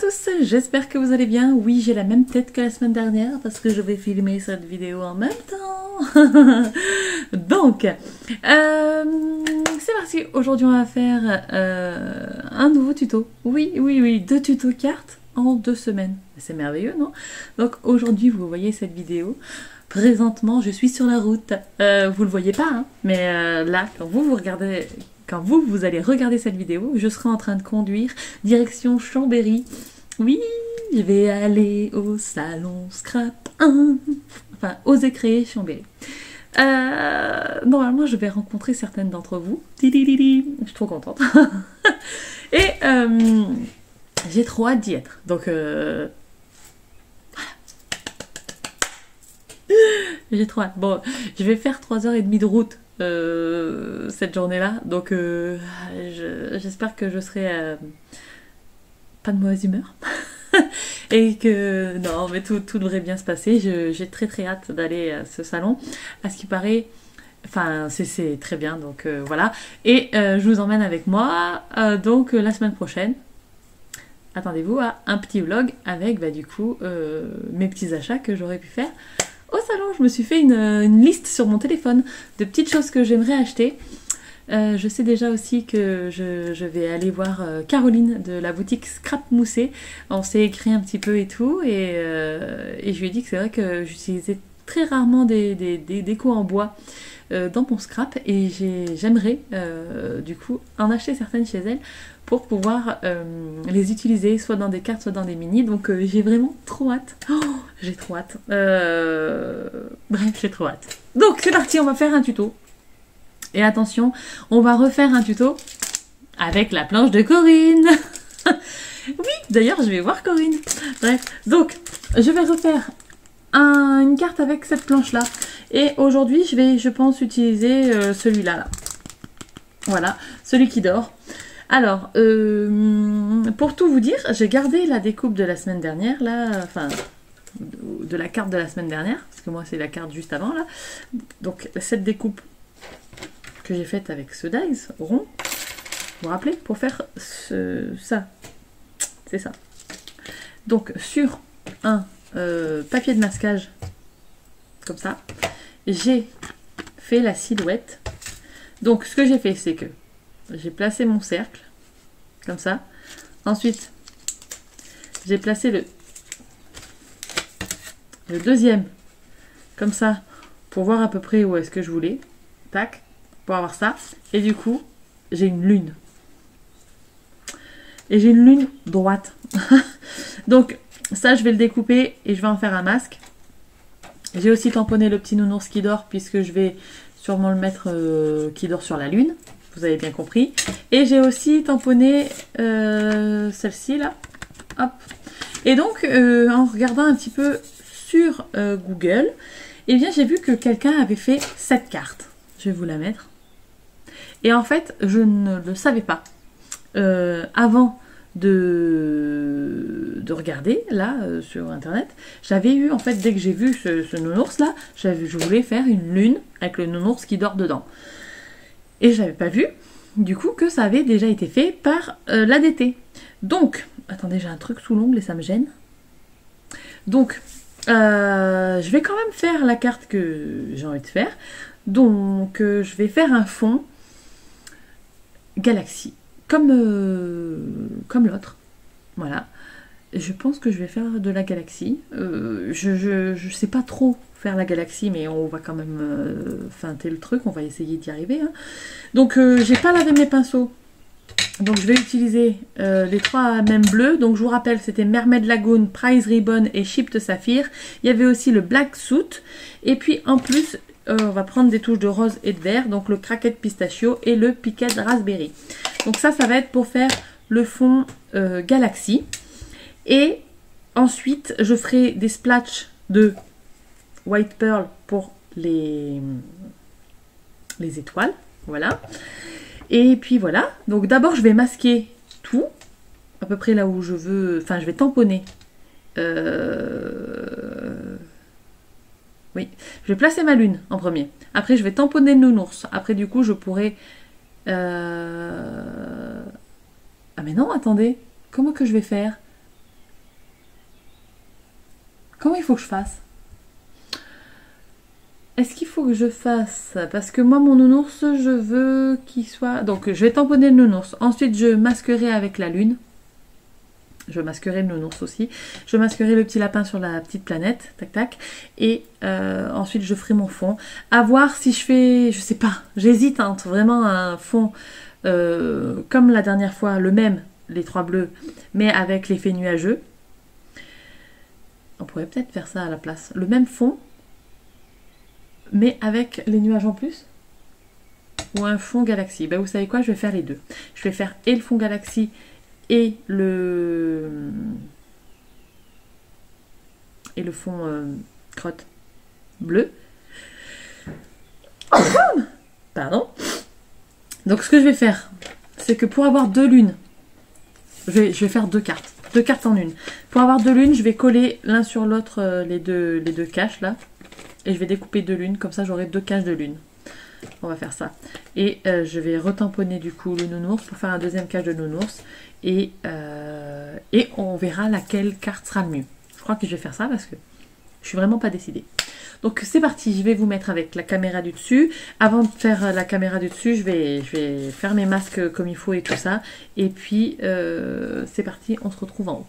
tous, j'espère que vous allez bien. Oui, j'ai la même tête que la semaine dernière parce que je vais filmer cette vidéo en même temps. Donc, c'est parti. Aujourd'hui, on va faire un nouveau tuto. Oui, 2 tutos cartes en 2 semaines. C'est merveilleux, non? Donc, aujourd'hui, vous voyez cette vidéo. Présentement, je suis sur la route. Vous le voyez pas, hein, mais là, quand vous regardez... Quand vous allez regarder cette vidéo, je serai en train de conduire direction Chambéry. Oui, je vais aller au salon Scrap 1. Enfin, oser créer Chambéry. Normalement, je vais rencontrer certaines d'entre vous. Je suis trop contente. Et j'ai trop hâte d'y être. Donc, voilà. J'ai trop hâte. Bon, je vais faire 3h30 de route. Cette journée-là, donc j'espère que je serai pas de mauvaise humeur et que non, mais tout devrait bien se passer. J'ai très hâte d'aller à ce salon. À ce qui paraît, enfin c'est très bien, donc voilà. Et je vous emmène avec moi donc la semaine prochaine. Attendez-vous à un petit vlog avec du coup mes petits achats que j'aurais pu faire au salon. Je me suis fait une liste sur mon téléphone de petites choses que j'aimerais acheter. Je sais déjà aussi que je vais aller voir Caroline de la boutique Scrap Moussé. On s'est écrit un petit peu et tout, et je lui ai dit que c'est vrai que j'utilisais très rarement des décos en bois dans mon scrap, et j'aimerais du coup en acheter certaines chez elle pour pouvoir les utiliser soit dans des cartes, soit dans des mini. Donc j'ai vraiment trop hâte. Oh, j'ai trop hâte. Bref, j'ai trop hâte. Donc c'est parti, on va faire un tuto. Et attention, on va refaire un tuto avec la planche de Corinne. Oui, d'ailleurs je vais voir Corinne. Bref, donc je vais refaire une carte avec cette planche là. Et aujourd'hui je vais, je pense, utiliser celui-là. Là. Voilà, celui qui dort. Alors, pour tout vous dire, j'ai gardé la découpe de la semaine dernière, là, enfin, de la carte de la semaine dernière, parce que moi c'est la carte juste avant, là. Donc, cette découpe que j'ai faite avec ce dice rond, vous vous rappelez, pour faire ça, c'est ça. Donc, sur un papier de masquage, comme ça, j'ai fait la silhouette. Donc, ce que j'ai fait, c'est que j'ai placé mon cercle, comme ça. Ensuite, j'ai placé le deuxième, comme ça, pour voir à peu près où est-ce que je voulais. Tac, pour avoir ça. Et du coup, j'ai une lune. Et j'ai une lune droite. Donc, ça, je vais le découper et je vais en faire un masque. J'ai aussi tamponné le petit nounours qui dort, puisque je vais sûrement le mettre qui dort sur la lune. Vous avez bien compris. Et j'ai aussi tamponné celle-ci là. Hop. Et donc, en regardant un petit peu sur Google, eh bien j'ai vu que quelqu'un avait fait cette carte. Je vais vous la mettre. Et en fait, je ne le savais pas. Avant de regarder là sur internet, j'avais eu, en fait, dès que j'ai vu ce nounours là, je voulais faire une lune avec le nounours qui dort dedans. Et je n'avais pas vu, du coup, que ça avait déjà été fait par l'ADT. Donc, attendez, j'ai un truc sous l'ongle et ça me gêne. Donc, je vais quand même faire la carte que j'ai envie de faire. Donc, je vais faire un fond Galaxy, comme l'autre. Voilà. Je pense que je vais faire de la galaxie. Je sais pas trop faire la galaxie, mais on va quand même feinter le truc. On va essayer d'y arriver. Hein. Donc, j'ai pas lavé mes pinceaux. Donc, je vais utiliser les 3 mêmes bleus. Donc, je vous rappelle, c'était Mermaid Lagoon, Prize Ribbon et Chipped Saphir. Il y avait aussi le Black Suit. Et puis, en plus, on va prendre des touches de rose et de vert. Donc, le Cracked Pistachio et le Piquet Raspberry. Donc, ça va être pour faire le fond Galaxy. Et ensuite, je ferai des splatchs de White Pearl pour les étoiles. Voilà. Et puis voilà. Donc d'abord, je vais masquer tout. À peu près là où je veux. Enfin, je vais tamponner. Oui. Je vais placer ma lune en premier. Après, je vais tamponner le nounours. Après, du coup, je pourrai... Ah mais non, attendez. Comment que je vais faire ? Comment il faut que je fasse? Est-ce qu'il faut que je fasse? Parce que moi, mon nounours, je veux qu'il soit... Donc, je vais tamponner le nounours. Ensuite, je masquerai avec la lune. Je masquerai le nounours aussi. Je masquerai le petit lapin sur la petite planète. Tac, tac. Et ensuite, je ferai mon fond. À voir si je fais... Je sais pas. J'hésite entre vraiment un fond comme la dernière fois, le même, les 3 bleus, mais avec l'effet nuageux. On pourrait peut-être faire ça à la place. Le même fond, mais avec les nuages en plus. Ou un fond galaxie. Ben, vous savez quoi? Je vais faire les deux. Je vais faire et le fond galaxie et le fond crotte bleu. Pardon. Donc ce que je vais faire, c'est que pour avoir 2 lunes, je vais faire 2 cartes. 2 cartes en une. Pour avoir 2 lunes, je vais coller l'un sur l'autre les deux caches là. Et je vais découper 2 lunes, comme ça j'aurai 2 caches de lune. On va faire ça. Et je vais retamponner du coup le nounours pour faire un deuxième cache de nounours. Et on verra laquelle carte sera le mieux. Je crois que je vais faire ça parce que je suis vraiment pas décidée. Donc c'est parti, je vais vous mettre avec la caméra du dessus. Avant de faire la caméra du dessus, je vais faire mes masques comme il faut et tout ça. Et puis c'est parti, on se retrouve en haut.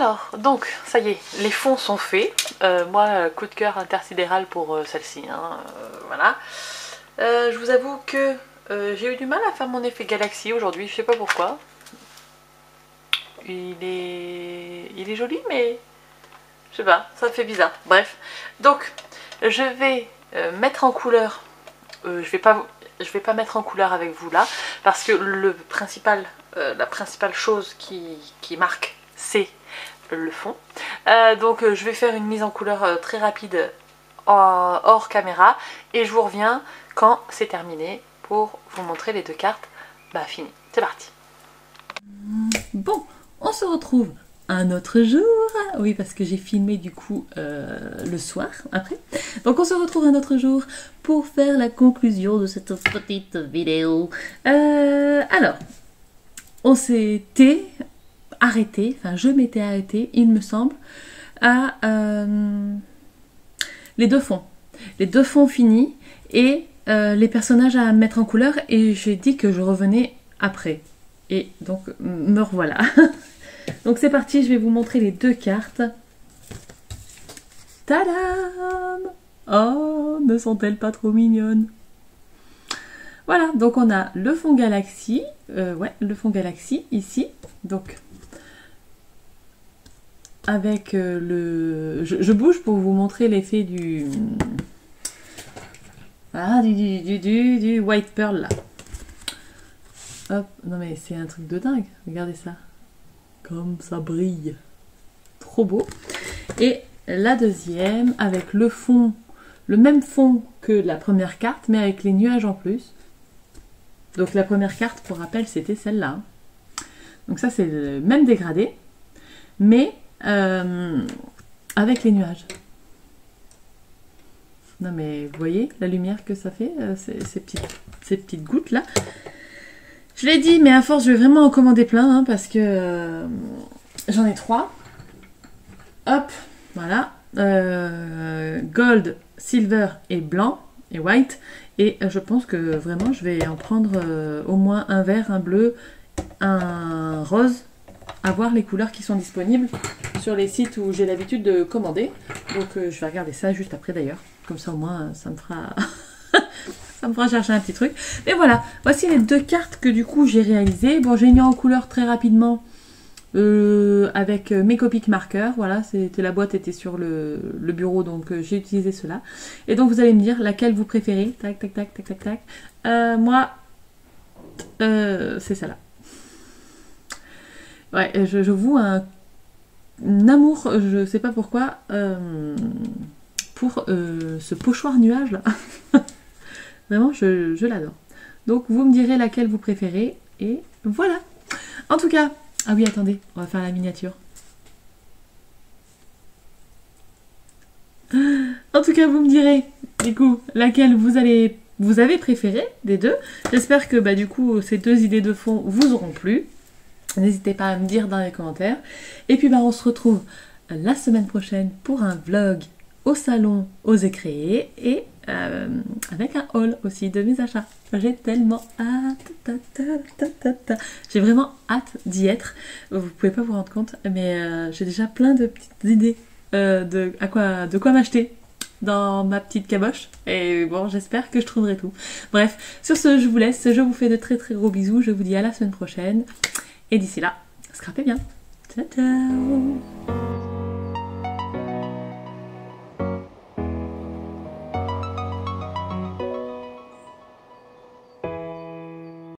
Alors, donc, ça y est, les fonds sont faits. Moi, coup de cœur intersidéral pour celle-ci, hein, voilà. Je vous avoue que j'ai eu du mal à faire mon effet galaxie aujourd'hui, je sais pas pourquoi. Il est joli, mais je sais pas, ça fait bizarre. Bref, donc, je vais mettre en couleur, je vais pas mettre en couleur avec vous là, parce que la principale chose qui marque, c'est le fond. Donc je vais faire une mise en couleur très rapide hors caméra et je vous reviens quand c'est terminé pour vous montrer les deux cartes. Bah fini, c'est parti. Bon, on se retrouve un autre jour. Oui, parce que j'ai filmé du coup le soir après. Donc on se retrouve un autre jour pour faire la conclusion de cette petite vidéo. Alors, on s'était arrêté, enfin je m'étais arrêtée, il me semble, à les deux fonds. Les deux fonds finis et les personnages à mettre en couleur et j'ai dit que je revenais après. Et donc me revoilà. Donc c'est parti, je vais vous montrer les deux cartes. Tadam! Oh, ne sont-elles pas trop mignonnes? Voilà, donc on a le fond galaxie, ouais, le fond galaxie ici, donc avec je bouge pour vous montrer l'effet du white pearl là. Hop, non mais c'est un truc de dingue, regardez ça, comme ça brille, trop beau. Et la deuxième avec le fond, le même fond que la première carte, mais avec les nuages en plus. Donc la première carte, pour rappel, c'était celle-là. Donc ça, c'est le même dégradé, mais avec les nuages. Non mais vous voyez la lumière que ça fait, ces petites gouttes-là. Je l'ai dit, mais à force, je vais vraiment en commander plein, hein, parce que j'en ai 3. Hop, voilà. Gold, silver et blanc, et white. Et je pense que vraiment, je vais en prendre au moins un vert, un bleu, un rose, à voir les couleurs qui sont disponibles sur les sites où j'ai l'habitude de commander. Donc je vais regarder ça juste après d'ailleurs. Comme ça au moins, ça me fera... ça me fera chercher un petit truc. Mais voilà, voici les deux cartes que du coup j'ai réalisées. Bon, j'ai mis en couleur très rapidement avec mes Copic marqueurs. Voilà, c'était la boîte était sur le bureau, donc j'ai utilisé cela. Et donc vous allez me dire laquelle vous préférez. Tac, tac, tac, tac, tac, tac. Moi, c'est celle-là. Ouais, je voue un amour, je sais pas pourquoi, pour ce pochoir nuage là. Vraiment, je l'adore. Donc, vous me direz laquelle vous préférez. Et voilà. En tout cas, ah oui, attendez, on va faire la miniature. En tout cas, vous me direz, du coup, laquelle vous avez préféré des deux. J'espère que, bah, du coup, ces deux idées de fond vous auront plu. N'hésitez pas à me dire dans les commentaires. Et puis, bah, on se retrouve la semaine prochaine pour un vlog au salon Osez Créer et avec un haul aussi de mes achats. J'ai tellement hâte. J'ai vraiment hâte d'y être. Vous pouvez pas vous rendre compte, mais j'ai déjà plein de petites idées de quoi m'acheter dans ma petite caboche. Et bon, j'espère que je trouverai tout. Bref, sur ce, je vous laisse. Je vous fais de très très gros bisous. Je vous dis à la semaine prochaine. Et d'ici là, scrapez bien. Ciao ciao.